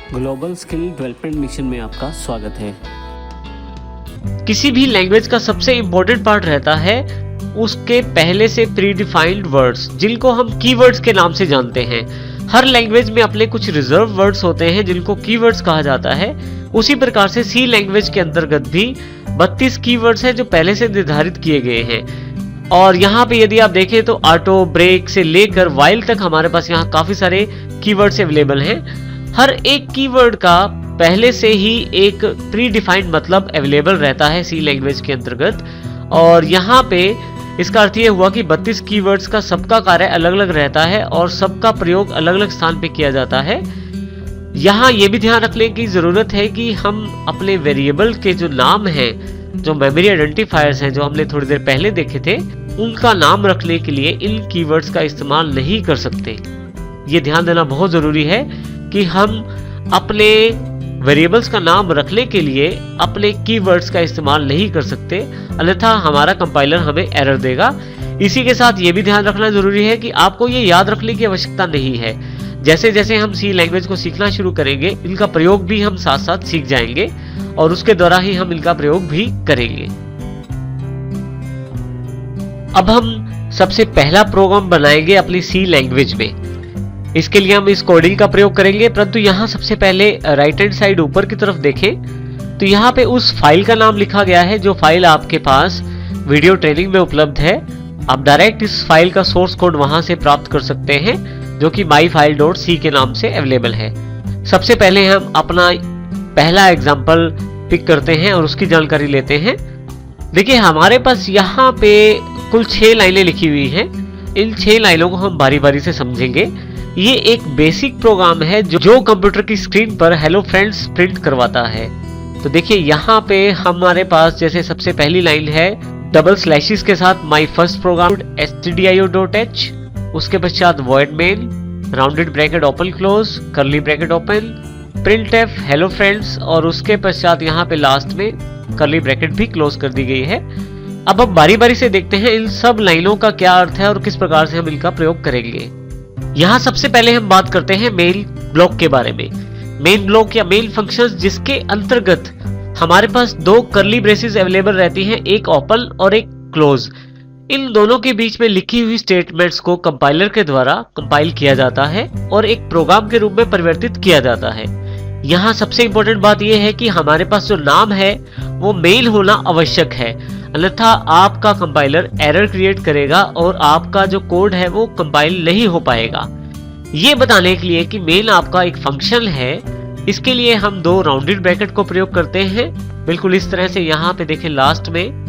Global skill development mission में आपका स्वागत है। किसी भी लैंग्वेज का सबसे इम्पोर्टेंट पार्ट रहता है उसके पहले से प्री डिफाइंड वर्ड्स, जिनको हम कीवर्ड्स के नाम से जानते हैं। हर लैंग्वेज में अपने कुछ रिजर्व वर्ड्स होते हैं जिनको कीवर्ड्स कहा जाता है। उसी प्रकार से सी लैंग्वेज के अंतर्गत भी 32 कीवर्ड्स हैं जो पहले से निर्धारित किए गए हैं। और यहाँ पे यदि आप देखें तो ऑटो, ब्रेक से लेकर वाइल तक हमारे पास यहाँ काफी सारे कीवर्ड्स अवेलेबल हैं। हर एक कीवर्ड का पहले से ही एक प्री डिफाइंड मतलब अवेलेबल रहता है सी लैंग्वेज के अंतर्गत। और यहाँ पे इसका अर्थ ये हुआ कि 32 कीवर्ड्स का सबका कार्य अलग अलग रहता है और सबका प्रयोग अलग अलग स्थान पे किया जाता है। यहाँ ये भी ध्यान रखने की जरूरत है कि हम अपने वेरिएबल के जो नाम हैं, जो मेमोरी आइडेंटिफायर्स हैं, जो हमने थोड़ी देर पहले देखे थे, उनका नाम रखने के लिए इन कीवर्ड्स का इस्तेमाल नहीं कर सकते। ये ध्यान देना बहुत जरूरी है कि हम अपने वेरिएबल्स का नाम रखने के लिए अपने कीवर्ड्स का इस्तेमाल नहीं कर सकते, अन्यथा हमारा कंपाइलर हमें एरर देगा। इसी के साथ ये भी ध्यान रखना जरूरी है कि आपको ये याद रखने की आवश्यकता नहीं है। जैसे जैसे हम सी लैंग्वेज को सीखना शुरू करेंगे, इनका प्रयोग भी हम साथ साथ सीख जाएंगे और उसके द्वारा ही हम इनका प्रयोग भी करेंगे। अब हम सबसे पहला प्रोग्राम बनाएंगे अपनी सी लैंग्वेज में। इसके लिए हम इस कोडिंग का प्रयोग करेंगे, परंतु यहाँ सबसे पहले राइट हैंड साइड ऊपर की तरफ देखें तो यहाँ पे उस फाइल का नाम लिखा गया है जो फाइल आपके पास वीडियो ट्रेनिंग में उपलब्ध है। आप डायरेक्ट इस फाइल का सोर्स कोड वहां से प्राप्त कर सकते हैं जो कि myfile.c के नाम से अवेलेबल है। सबसे पहले हम अपना पहला एग्जाम्पल पिक करते हैं और उसकी जानकारी लेते हैं। देखिए हमारे पास यहाँ पे कुल 6 लाइनें लिखी हुई हैं। इन 6 लाइनों को हम बारी बारी से समझेंगे। ये एक बेसिक प्रोग्राम है जो कंप्यूटर की स्क्रीन पर हेलो फ्रेंड्स प्रिंट करवाता है। तो देखिए यहाँ पे हमारे पास जैसे सबसे पहली लाइन है डबल स्लैशेस के साथ माय फर्स्ट प्रोग्राम stdio.h, उसके पश्चात void main, rounded bracket open close, curly bracket open, printf hello friends और उसके पश्चात यहाँ पे लास्ट में कर्ली ब्रैकेट भी क्लोज कर दी गई है। अब हम बारी बारी से देखते हैं इन सब लाइनों का क्या अर्थ है और किस प्रकार से हम इनका प्रयोग करेंगे। यहाँ सबसे पहले हम बात करते हैं मेन ब्लॉक के बारे में। मेन ब्लॉक या मेन फंक्शंस जिसके अंतर्गत हमारे पास 2 कर्ली ब्रेसेस अवेलेबल रहती हैं, एक ओपन और एक क्लोज। इन दोनों के बीच में लिखी हुई स्टेटमेंट्स को कंपाइलर के द्वारा कंपाइल किया जाता है और एक प्रोग्राम के रूप में परिवर्तित किया जाता है। यहाँ सबसे इंपॉर्टेंट बात यह है कि हमारे पास जो नाम है वो मेल होना आवश्यक है, अन्यथा आपका कंपाइलर एरर क्रिएट करेगा और आपका जो कोड है वो कंपाइल नहीं हो पाएगा। ये बताने के लिए कि मेन आपका एक फंक्शन है, इसके लिए हम 2 राउंडेड ब्रैकेट को प्रयोग करते हैं। बिल्कुल इस तरह से यहाँ पे देखें लास्ट में,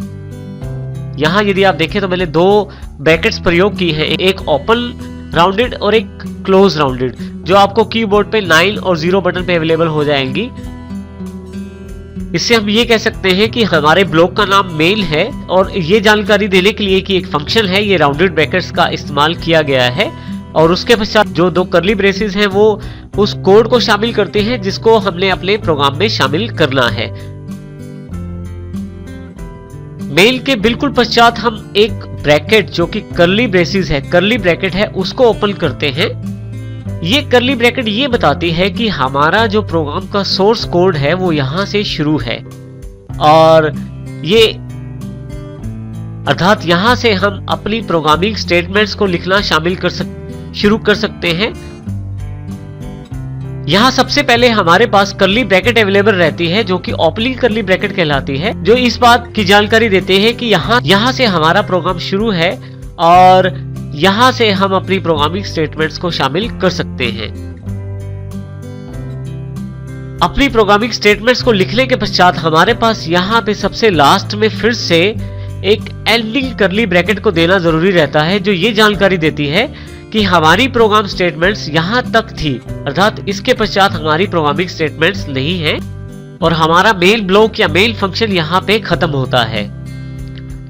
यहाँ यदि आप देखें तो मैंने 2 ब्रैकेट्स प्रयोग की हैं, एक ओपन राउंडेड और एक क्लोज राउंडेड, जो आपको कीबोर्ड पे 9 और 0 बटन पे अवेलेबल हो जाएंगी। इससे हम ये कह सकते हैं कि हमारे ब्लॉक का नाम मेल है और ये जानकारी देने के लिए कि एक फंक्शन है, ये राउंडेड ब्रैकेट्स का इस्तेमाल किया गया है। और उसके पश्चात जो 2 कर्ली ब्रेसेस हैं वो उस कोड को शामिल करते हैं जिसको हमने अपने प्रोग्राम में शामिल करना है। मेल के बिल्कुल पश्चात हम एक ब्रैकेट जो कि कर्ली ब्रेसेस है, कर्ली ब्रैकेट है, उसको ओपन करते हैं। ये कर्ली ब्रैकेट ये बताती है कि हमारा जो प्रोग्राम का सोर्स कोड है वो यहां से शुरू है और ये अर्थात यहां से हम अपनी प्रोग्रामिंग स्टेटमेंट्स को लिखना शुरू कर सकते हैं। यहाँ सबसे पहले हमारे पास कर्ली ब्रैकेट अवेलेबल रहती है जो कि ओपनिंग कर्ली ब्रैकेट कहलाती है, जो इस बात की जानकारी देते हैं कि यहाँ से हमारा प्रोग्राम शुरू है और यहाँ से हम अपनी प्रोग्रामिंग स्टेटमेंट्स को शामिल कर सकते हैं। अपनी प्रोग्रामिंग स्टेटमेंट्स को लिखने के पश्चात हमारे पास यहाँ पे सबसे लास्ट में फिर से एक एंडिंग कर्ली ब्रैकेट को देना जरूरी रहता है, जो ये जानकारी देती है कि हमारी प्रोग्राम स्टेटमेंट्स यहाँ तक थी, अर्थात इसके पश्चात हमारी प्रोग्रामिंग स्टेटमेंट्स नहीं है और हमारा मेल ब्लॉक या मेल फंक्शन यहाँ पे खत्म होता है।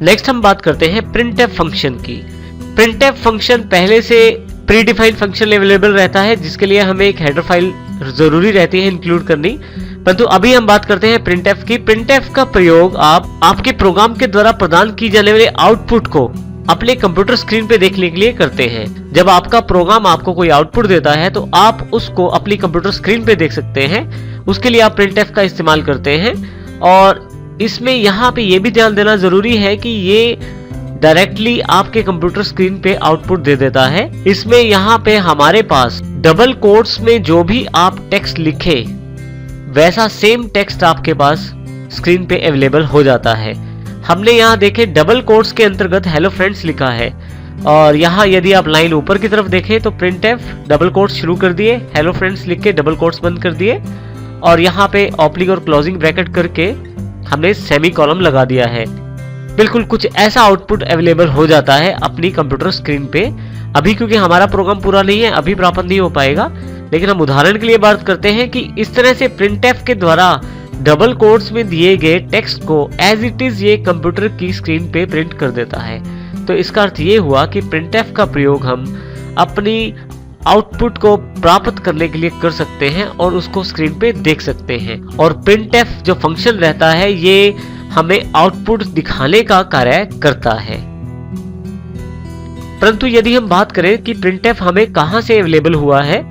नेक्स्ट हम बात करते हैं printf फंक्शन की। printf फंक्शन पहले से प्री डिफाइंड फंक्शन अवेलेबल रहता है जिसके लिए हमें एक हेडर फाइल जरूरी रहती है इंक्लूड करनी, परंतु अभी हम बात करते हैं printf की। printf का प्रयोग आप आपके प्रोग्राम के द्वारा प्रदान की जाने वाले आउटपुट को अपने कंप्यूटर स्क्रीन पे देखने के लिए करते हैं। जब आपका प्रोग्राम आपको कोई आउटपुट देता है तो आप उसको अपनी कंप्यूटर स्क्रीन पे देख सकते हैं। उसके लिए आप printf का इस्तेमाल करते हैं। और इसमें यहाँ पे ये भी ध्यान देना जरूरी है कि ये डायरेक्टली आपके कंप्यूटर स्क्रीन पे आउटपुट दे देता है। इसमें यहाँ पे हमारे पास डबल कोट्स में जो भी आप टेक्स्ट लिखे वैसा सेम टेक्स्ट आपके पास स्क्रीन पे अवेलेबल हो जाता है। हमने यहाँ देखे डबल कोट्स के अंतर्गत हेलो फ्रेंड्स लिखा है, और यहाँ यदि आप लाइन ऊपर की तरफ देखें तो printf डबल कोट्स शुरू कर दिए, हेलो फ्रेंड्स लिख के डबल कोट्स बंद कर दिए, और यहाँ पे ओपनिंग और क्लोजिंग ब्रैकेट करके हमने सेमी कॉलम लगा दिया है। बिल्कुल कुछ ऐसा आउटपुट अवेलेबल हो जाता है अपनी कंप्यूटर स्क्रीन पे। अभी क्योंकि हमारा प्रोग्राम पूरा नहीं है, अभी प्राप्त नहीं हो पाएगा, लेकिन हम उदाहरण के लिए बात करते हैं कि इस तरह से printf के द्वारा डबल कोट्स में दिए गए टेक्स्ट को एज इट इज ये कंप्यूटर की स्क्रीन पे प्रिंट कर देता है। तो इसका अर्थ ये हुआ कि printf का प्रयोग हम अपनी आउटपुट को प्राप्त करने के लिए कर सकते हैं और उसको स्क्रीन पे देख सकते हैं। और printf जो फंक्शन रहता है ये हमें आउटपुट दिखाने का कार्य करता है। परंतु यदि हम बात करें कि printf हमें कहां से अवेलेबल हुआ है,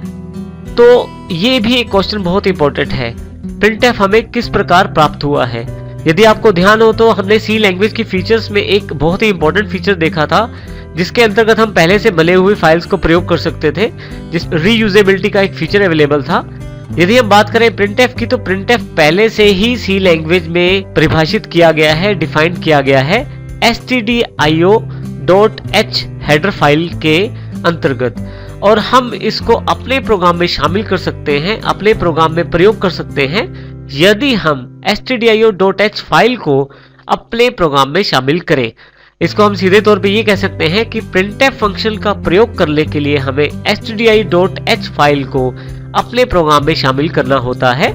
तो ये भी एक क्वेश्चन बहुत इंपॉर्टेंट है। printf हमें किस प्रकार प्राप्त हुआ है? यदि आपको ध्यान हो तो हमने सी लैंग्वेज की फीचर्स में एक बहुत ही इंपॉर्टेंट फीचर देखा था, जिसके अंतर्गत हम पहले से बने हुए फाइल्स को प्रयोग कर सकते थे, जिस रीयूजेबिलिटी का एक फीचर अवेलेबल था। यदि हम बात करें printf की, तो printf पहले से ही सी लैंग्वेज में परिभाषित किया गया है, डिफाइन किया गया है stdio.h हेडर फाइल के अंतर्गत, और हम इसको अपने प्रोग्राम में शामिल कर सकते हैं, अपने प्रोग्राम में प्रयोग कर सकते हैं यदि हम stdio.h फाइल को अपने प्रोग्राम में शामिल करें। इसको हम सीधे तौर पे ये कह सकते हैं कि printf फंक्शन का प्रयोग करने के लिए हमें stdio.h फाइल को अपने प्रोग्राम में शामिल करना होता है,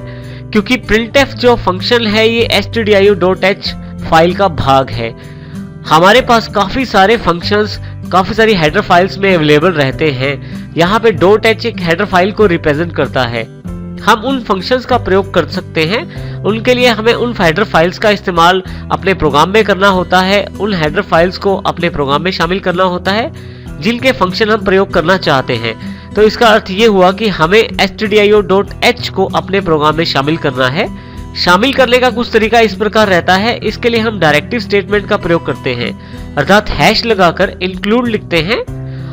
क्योंकि printf जो फंक्शन है ये stdio.h फाइल का भाग है। हमारे पास काफी सारे फंक्शंस काफी सारी हेडर फाइल्स में अवेलेबल रहते हैं। यहाँ पे .h एक हेडर फाइल को रिप्रेजेंट करता है। हम उन फंक्शंस का प्रयोग कर सकते हैं, उनके लिए हमें उन हेडर फाइल्स का इस्तेमाल अपने प्रोग्राम में करना होता है, उन हेडर फाइल्स को अपने प्रोग्राम में शामिल करना होता है जिनके फंक्शन हम प्रयोग करना चाहते हैं। तो इसका अर्थ ये हुआ कि हमें stdio.h को अपने प्रोग्राम में शामिल करना है। शामिल करने का कुछ तरीका इस प्रकार रहता है। इसके लिए हम डायरेक्टिव स्टेटमेंट का प्रयोग करते हैं, अर्थात हैश लगाकर इंक्लूड लिखते हैं,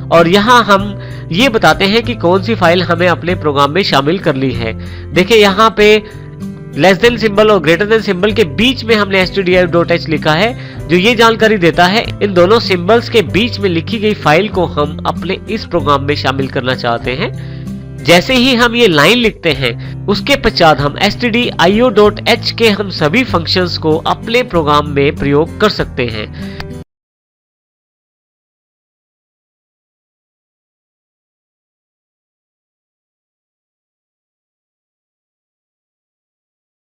और यहाँ हम ये बताते हैं कि कौन सी फाइल हमें अपने प्रोग्राम में शामिल कर ली है। देखिए यहाँ पे लेस देन सिंबल और ग्रेटर देन सिंबल के बीच में हमने stdio.h लिखा है, जो ये जानकारी देता है इन दोनों सिंबल्स के बीच में लिखी गई फाइल को हम अपने इस प्रोग्राम में शामिल करना चाहते हैं। जैसे ही हम ये लाइन लिखते हैं, उसके पश्चात हम stdio.h के हम सभी फंक्शंस को अपने प्रोग्राम में प्रयोग कर सकते हैं।